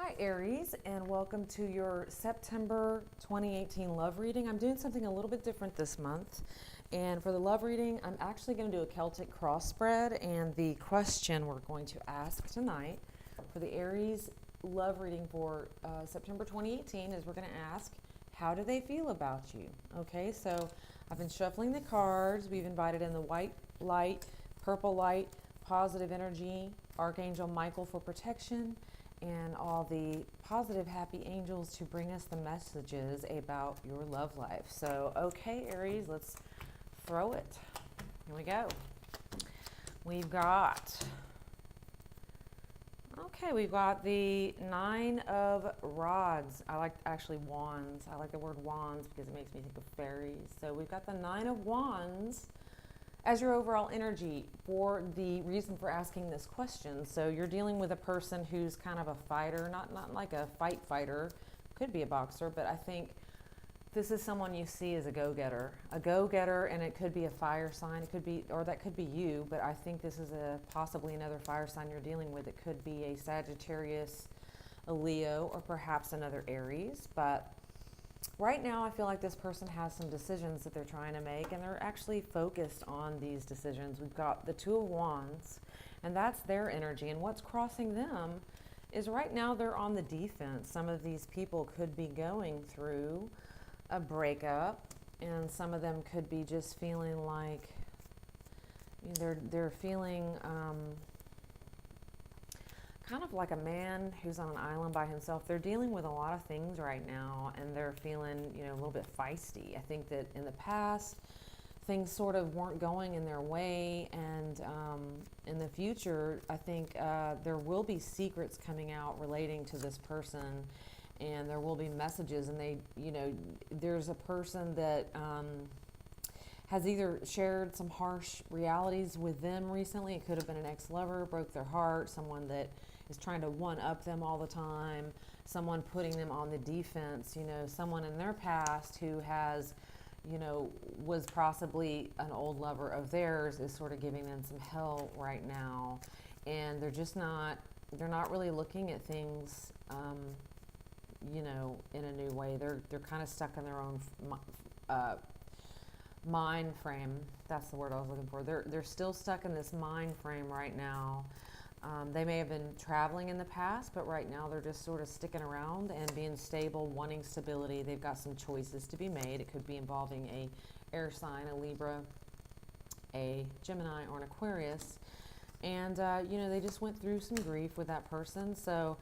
Hi Aries, and welcome to your September 2018 love reading. I'm doing something a little bit different this month, and for the love reading I'm actually going to do a Celtic cross spread, and the question we're going to ask tonight for the Aries love reading for September 2018 is we're going to ask, how do they feel about you? Okay, so I've been shuffling the cards. We've invited in the white light, purple light, positive energy, Archangel Michael for protection, and all the positive, happy angels to bring us the messages about your love life. So, okay, Aries, let's throw it. Here we go. We've got the Nine of Rods. I like actually wands. I like the word wands because it makes me think of fairies. So we've got the Nine of Wands as your overall energy for the reason for asking this question. So you're dealing with a person who's kind of a fighter, not like a fight fighter, could be a boxer, but I think this is someone you see as a go-getter, and it could be a fire sign. It could be, or that could be you, but I think this is possibly another fire sign you're dealing with. It could be a Sagittarius, a Leo, or perhaps another Aries, but right now, I feel like this person has some decisions that they're trying to make, and they're actually focused on these decisions. We've got the Two of Wands, and that's their energy. And what's crossing them is right now they're on the defense. Some of these people could be going through a breakup, and some of them could be just feeling like they're feeling kind of like a man who's on an island by himself. They're dealing with a lot of things right now, and they're feeling, a little bit feisty. I think that in the past, things sort of weren't going in their way, and in the future, I think there will be secrets coming out relating to this person, and there will be messages, and there's a person that has either shared some harsh realities with them recently. It could have been an ex-lover, broke their heart, someone that is trying to one-up them all the time, someone putting them on the defense, someone in their past who has, was possibly an old lover of theirs is sort of giving them some hell right now. And they're not really looking at things, in a new way. They're kind of stuck in their own mind frame. That's the word I was looking for. They're still stuck in this mind frame right now. They may have been traveling in the past, but right now they're just sort of sticking around and being stable, wanting stability. They've got some choices to be made. It could be involving a air sign, a Libra, a Gemini, or an Aquarius. And, they just went through some grief with that person. So,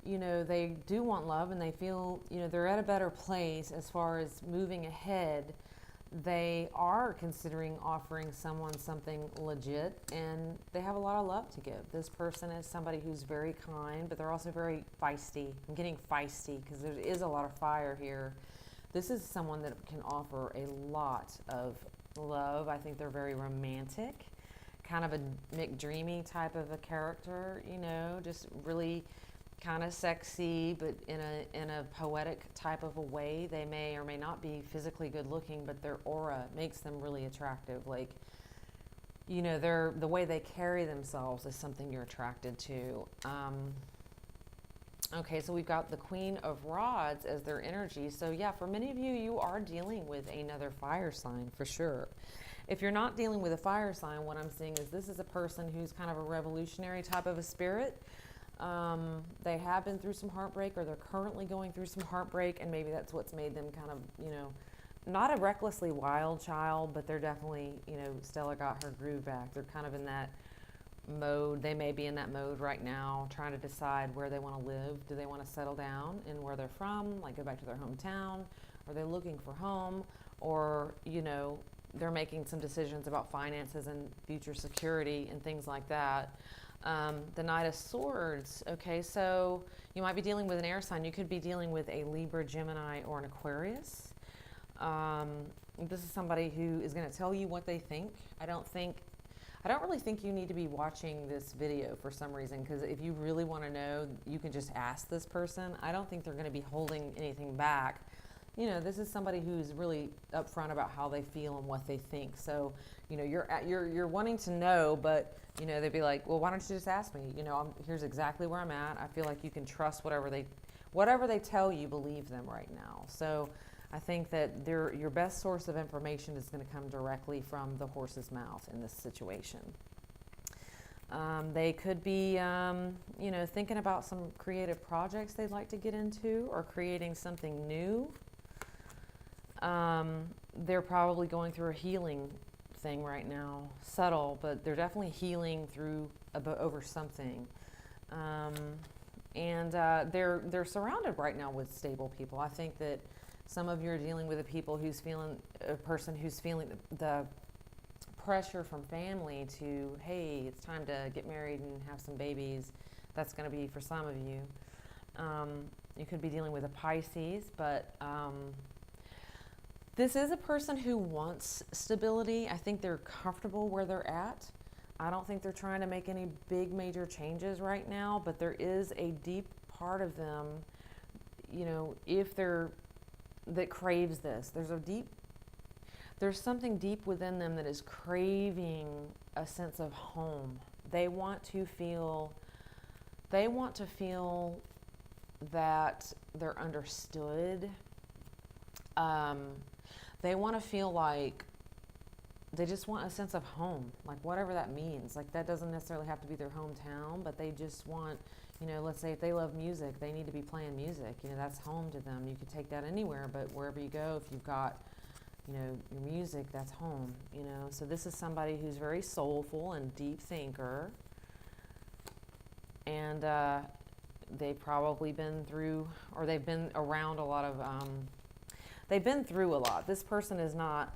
they do want love, and they feel, they're at a better place as far as moving ahead. They are considering offering someone something legit, and they have a lot of love to give. This person is somebody who's very kind, but they're also very feisty. I'm getting feisty because there is a lot of fire here. This is someone that can offer a lot of love. I think they're very romantic, kind of a McDreamy type of a character, just really kind of sexy, but in a poetic type of a way. They may or may not be physically good looking, but their aura makes them really attractive. Like, the way they carry themselves is something you're attracted to. Okay, so we've got the Queen of Rods as their energy. So yeah, for many of you, you are dealing with another fire sign for sure. If you're not dealing with a fire sign, what I'm seeing is this is a person who's kind of a revolutionary type of a spirit. They have been through some heartbreak, or they're currently going through some heartbreak, and maybe that's what's made them kind of, not a recklessly wild child, but they're definitely, Stella got her groove back. They're kind of in that mode. They may be in that mode right now, trying to decide where they want to live. Do they want to settle down in where they're from, like go back to their hometown? Are they looking for home? Or, they're making some decisions about finances and future security and things like that. The Knight of Swords. Okay, so you might be dealing with an air sign. You could be dealing with a Libra, Gemini, or an Aquarius. This is somebody who is going to tell you what they think. I don't really think you need to be watching this video for some reason, because if you really want to know, you can just ask this person. I don't think they're going to be holding anything back. this is somebody who's really upfront about how they feel and what they think. So, you're wanting to know, but they'd be like, well, why don't you just ask me? Here's exactly where I'm at. I feel like you can trust whatever they tell you, believe them right now. So I think that your best source of information is going to come directly from the horse's mouth in this situation. They could be, thinking about some creative projects they'd like to get into, or creating something new. They're probably going through a healing thing right now, subtle, but they're definitely healing over something. And they're surrounded right now with stable people. I think that some of you are dealing with a person who's feeling the pressure from family to, hey, it's time to get married and have some babies. That's going to be for some of you. You could be dealing with a Pisces, but this is a person who wants stability. I think they're comfortable where they're at. I don't think they're trying to make any big major changes right now, but there is a deep part of them, that craves this. There's something deep within them that is craving a sense of home. They want to feel that they're understood. They want to feel like they just want a sense of home, like whatever that means. Like that doesn't necessarily have to be their hometown, but they just want, let's say if they love music, they need to be playing music. That's home to them. You could take that anywhere, but wherever you go, if you've got, your music, that's home, So this is somebody who's very soulful and deep thinker. And they've probably been through, or they've been around a lot of, they've been through a lot. This person is not,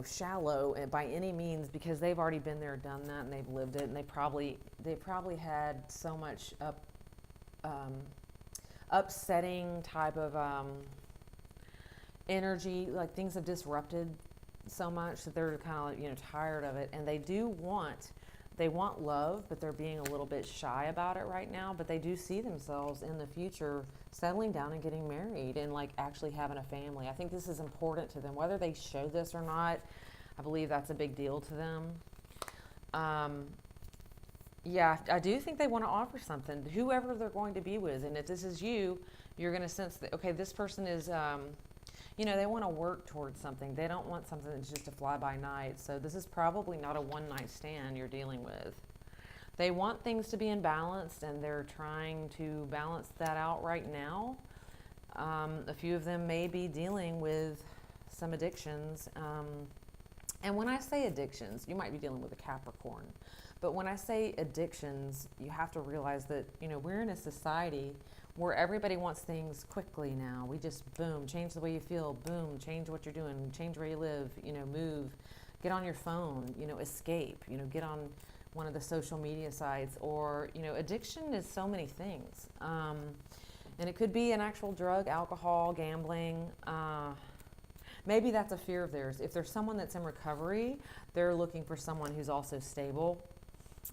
shallow by any means, because they've already been there, done that, and they've lived it, and they probably had so much upsetting type of energy, like things have disrupted so much that they're kind of tired of it, and they want love, but they're being a little bit shy about it right now. But they do see themselves in the future settling down and getting married and like actually having a family. I think this is important to them, whether they show this or not. I believe that's a big deal to them. Yeah, I do think they want to offer something, whoever they're going to be with. And if this is you, you're going to sense that, okay, this person is, they want to work towards something. They don't want something that's just a fly-by-night. So this is probably not a one-night stand you're dealing with. They want things to be in balance, and they're trying to balance that out right now. A few of them may be dealing with some addictions. And when I say addictions, you might be dealing with a Capricorn. But when I say addictions, you have to realize that, we're in a society where everybody wants things quickly now. We just, boom, change the way you feel, boom, change what you're doing, change where you live, move, get on your phone, escape, get on one of the social media sites, or, addiction is so many things. And it could be an actual drug, alcohol, gambling. Maybe that's a fear of theirs. If there's someone that's in recovery, they're looking for someone who's also stable.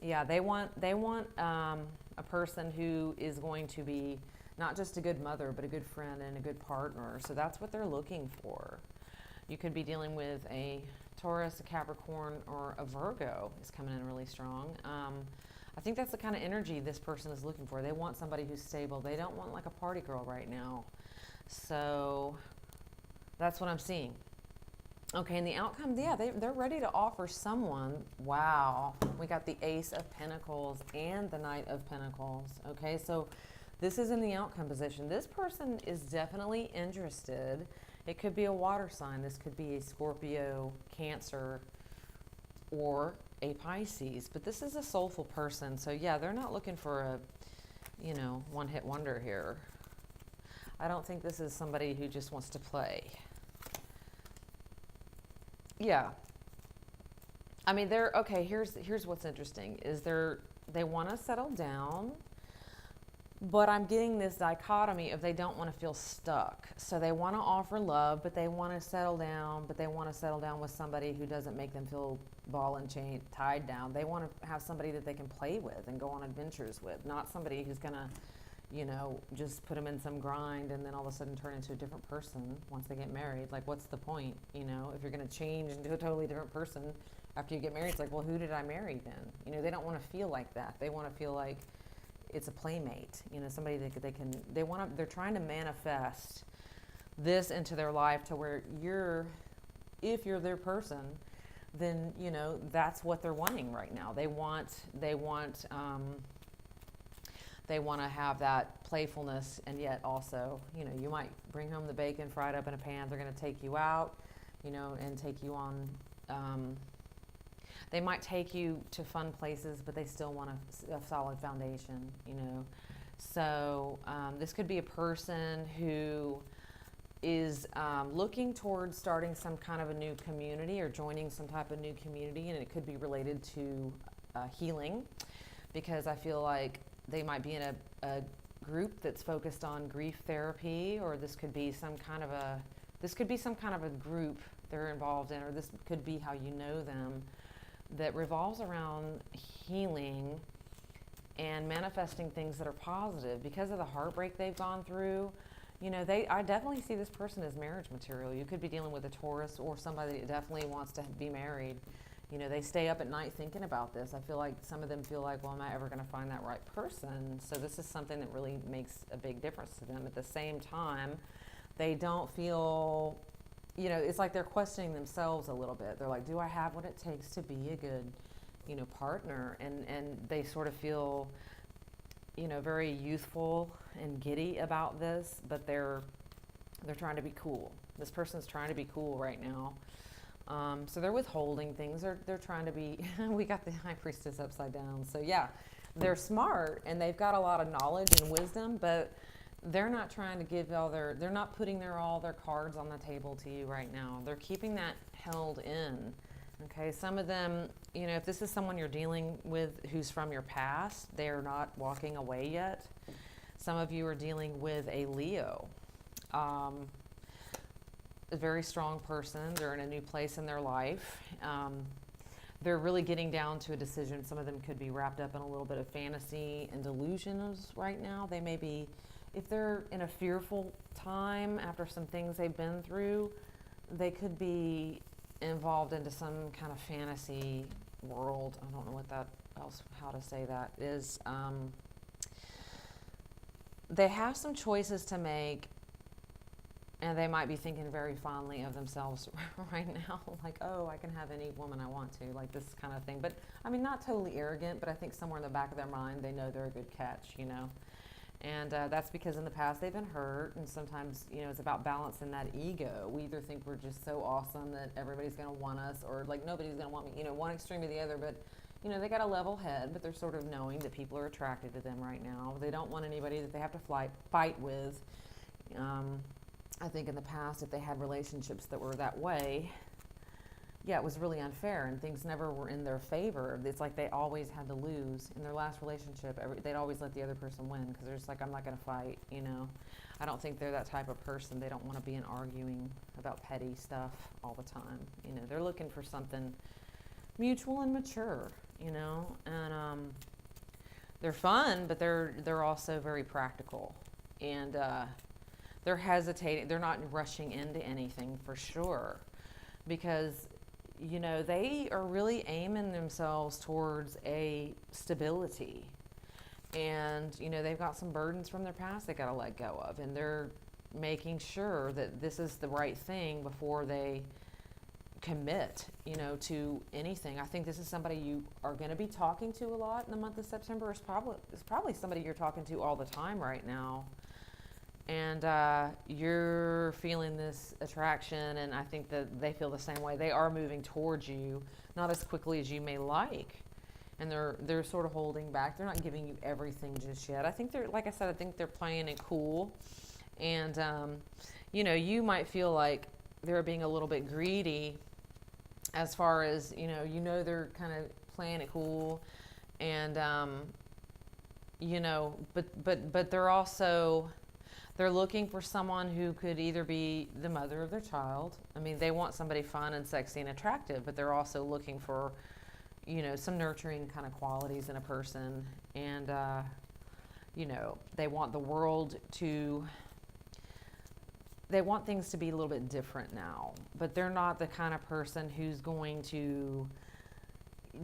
Yeah, they want a person who is going to be not just a good mother, but a good friend and a good partner. So that's what they're looking for. You could be dealing with a Taurus, a Capricorn, or a Virgo is coming in really strong. I think that's the kind of energy this person is looking for. They want somebody who's stable. They don't want like a party girl right now. So that's what I'm seeing. Okay, and the outcome, yeah, they're ready to offer someone. Wow, we got the Ace of Pentacles and the Knight of Pentacles. Okay, so this is in the outcome position. This person is definitely interested. It could be a water sign. This could be a Scorpio, Cancer, or a Pisces. But this is a soulful person. So yeah, they're not looking for a, one-hit wonder here. I don't think this is somebody who just wants to play. Yeah. I mean, okay, here's what's interesting is they want to settle down, but I'm getting this dichotomy of they don't want to feel stuck. So they want to offer love, but they want to settle down, but they want to settle down with somebody who doesn't make them feel ball and chain tied down. They want to have somebody that they can play with and go on adventures with, not somebody who's going to, just put them in some grind and then all of a sudden turn into a different person once they get married. Like, what's the point? If you're going to change into a totally different person after you get married, it's like, well, who did I marry then? They don't want to feel like that. They want to feel like it's a playmate, somebody that they're trying to manifest this into their life to where if you're their person, then, that's what they're wanting right now. They want to have that playfulness, and yet also, you might bring home the bacon fried up in a pan. They're going to take you out, and take you on, they might take you to fun places, but they still want a solid foundation, So this could be a person who is looking towards starting some kind of a new community or joining some type of new community, and it could be related to healing, because I feel like they might be in a group that's focused on grief therapy, or this could be some kind of a group they're involved in, or this could be how you know them, that revolves around healing and manifesting things that are positive because of the heartbreak they've gone through. I definitely see this person as marriage material. You could be dealing with a Taurus or somebody that definitely wants to be married. They stay up at night thinking about this. I feel like some of them feel like, well, am I ever going to find that right person? So this is something that really makes a big difference to them. At the same time, they don't feel, it's like they're questioning themselves a little bit. They're like, do I have what it takes to be a good, partner? And they sort of feel, very youthful and giddy about this, but they're trying to be cool. This person's trying to be cool right now. So they're withholding things. They're trying to be, we got the High Priestess upside down. So yeah, they're smart and they've got a lot of knowledge and wisdom, but they're not trying to give they're not putting all their cards on the table to you right now. They're keeping that held in. Okay, some of them, if this is someone you're dealing with who's from your past, they're not walking away yet. Some of you are dealing with a Leo. A very strong person. They're in a new place in their life. They're really getting down to a decision. Some of them could be wrapped up in a little bit of fantasy and delusions right now. They may be, if they're in a fearful time after some things they've been through, they could be involved into some kind of fantasy world. I don't know how to say that is. They have some choices to make, and they might be thinking very fondly of themselves right now, like, oh, I can have any woman I want to, like this kind of thing. But I mean, not totally arrogant, but I think somewhere in the back of their mind, they know they're a good catch, And that's because in the past they've been hurt, and sometimes, it's about balancing that ego. We either think we're just so awesome that everybody's going to want us, or like nobody's going to want me, one extreme or the other. But, they got a level head, but they're sort of knowing that people are attracted to them right now. They don't want anybody that they have to fight with. I think in the past, if they had relationships that were that way, yeah, it was really unfair, and things never were in their favor. It's like they always had to lose. In their last relationship, they'd always let the other person win, because they're just like, I'm not going to fight, I don't think they're that type of person. They don't want to be in arguing about petty stuff all the time. They're looking for something mutual and mature, and they're fun, but they're also very practical, and they're hesitating. They're not rushing into anything for sure, because they are really aiming themselves towards a stability, and they've got some burdens from their past they got to let go of, and they're making sure that this is the right thing before they commit to anything. I think this is somebody you are going to be talking to a lot in the month of September. It's probably somebody you're talking to all the time right now, and you're feeling this attraction, and I think that they feel the same way. They are moving towards you, not as quickly as you may like, and they're sort of holding back. They're not giving you everything just yet. I think I think they're playing it cool, and you might feel like they're being a little bit greedy, as far as they're kind of playing it cool, and but they're looking for someone who could either be the mother of their child. I mean, they want somebody fun and sexy and attractive, but they're also looking for, some nurturing kind of qualities in a person. And, you know, they want the world to, they want things to be a little bit different now, but they're not the kind of person who's going to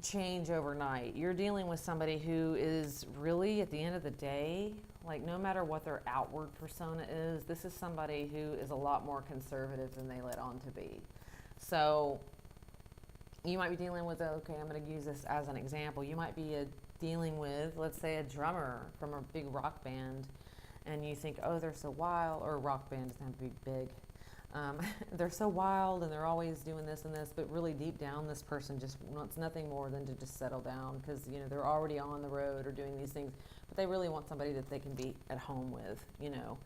change overnight. You're dealing with somebody who is really, at the end of the day, like, no matter what their outward persona is, this is somebody who is a lot more conservative than they let on to be. So you might be dealing with, okay, I'm going to use this as an example. You might be dealing with, let's say, a drummer from a big rock band, and you think, oh, they're so wild, or a rock band doesn't have to be big. They're so wild and they're always doing this and this, but really deep down, this person just wants nothing more than to just settle down, because, you know, they're already on the road or doing these things, but they really want somebody that they can be at home with, you know.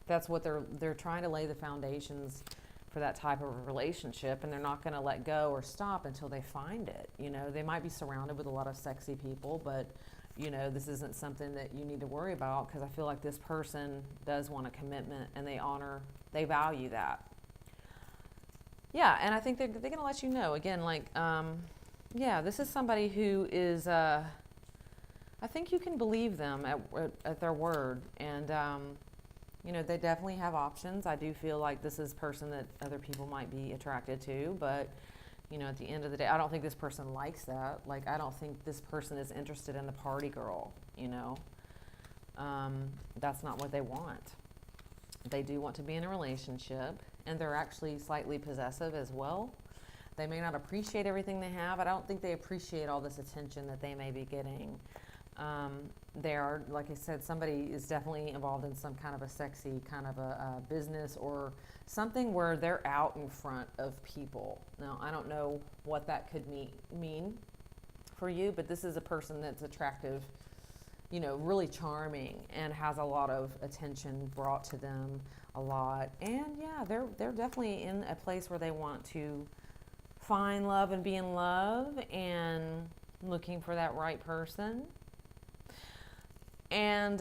That's what they're trying to lay the foundations for that type of a relationship, and they're not going to let go or stop until they find it. You know, they might be surrounded with a lot of sexy people, but, you know, this isn't something that you need to worry about, because I feel like this person does want a commitment, and they value that. Yeah, and I think they're going to let you know. Again, like, yeah, this is somebody who is, I think you can believe them at their word. And, you know, they definitely have options. I do feel like this is a person that other people might be attracted to. But, you know, at the end of the day, I don't think this person likes that. Like, I don't think this person is interested in the party girl, you know. That's not what they want. They do want to be in a relationship. And they're actually slightly possessive as well. They may not appreciate everything they have. I don't think they appreciate all this attention that they may be getting. They are, like I said, somebody is definitely involved in some kind of a sexy kind of a business or something where they're out in front of people. Now, I don't know what that could mean for you, but this is a person that's attractive, you know, really charming, and has a lot of attention brought to them a lot. And yeah, they're definitely in a place where they want to find love and be in love and looking for that right person. And,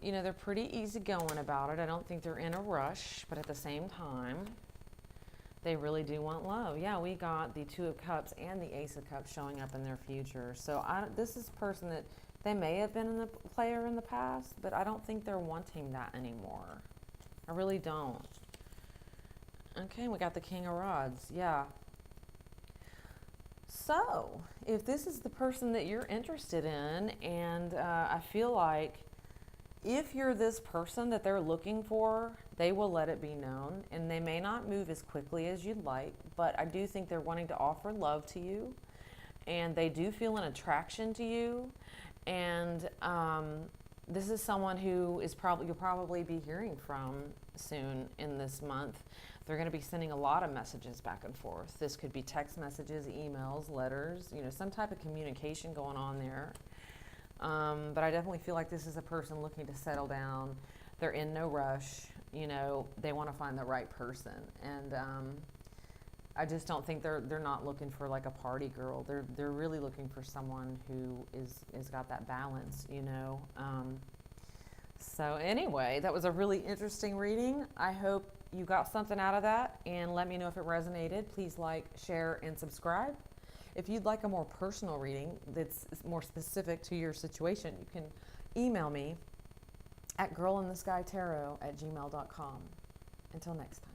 you know, they're pretty easygoing about it. I don't think they're in a rush, but at the same time, they really do want love. Yeah, we got the Two of Cups and the Ace of Cups showing up in their future. So this is a person that they may have been a player in the past, but I don't think they're wanting that anymore. I really don't. Okay, we got the King of Rods. Yeah. So, if this is the person that you're interested in, and I feel like if you're this person that they're looking for, they will let it be known, and they may not move as quickly as you'd like, but I do think they're wanting to offer love to you, and they do feel an attraction to you, and this is someone who is you'll probably be hearing from soon in this month. They're going to be sending a lot of messages back and forth. This could be text messages, emails, letters, you know, some type of communication going on there. But I definitely feel like this is a person looking to settle down. They're in no rush. You know, they want to find the right person. And I just don't think they're not looking for like a party girl. They're really looking for someone who is got that balance, you know. So anyway, that was a really interesting reading. I hope you got something out of that, and let me know if it resonated. Please like, share, and subscribe. If you'd like a more personal reading that's more specific to your situation, you can email me at girlintheskytarot@gmail.com. Until next time.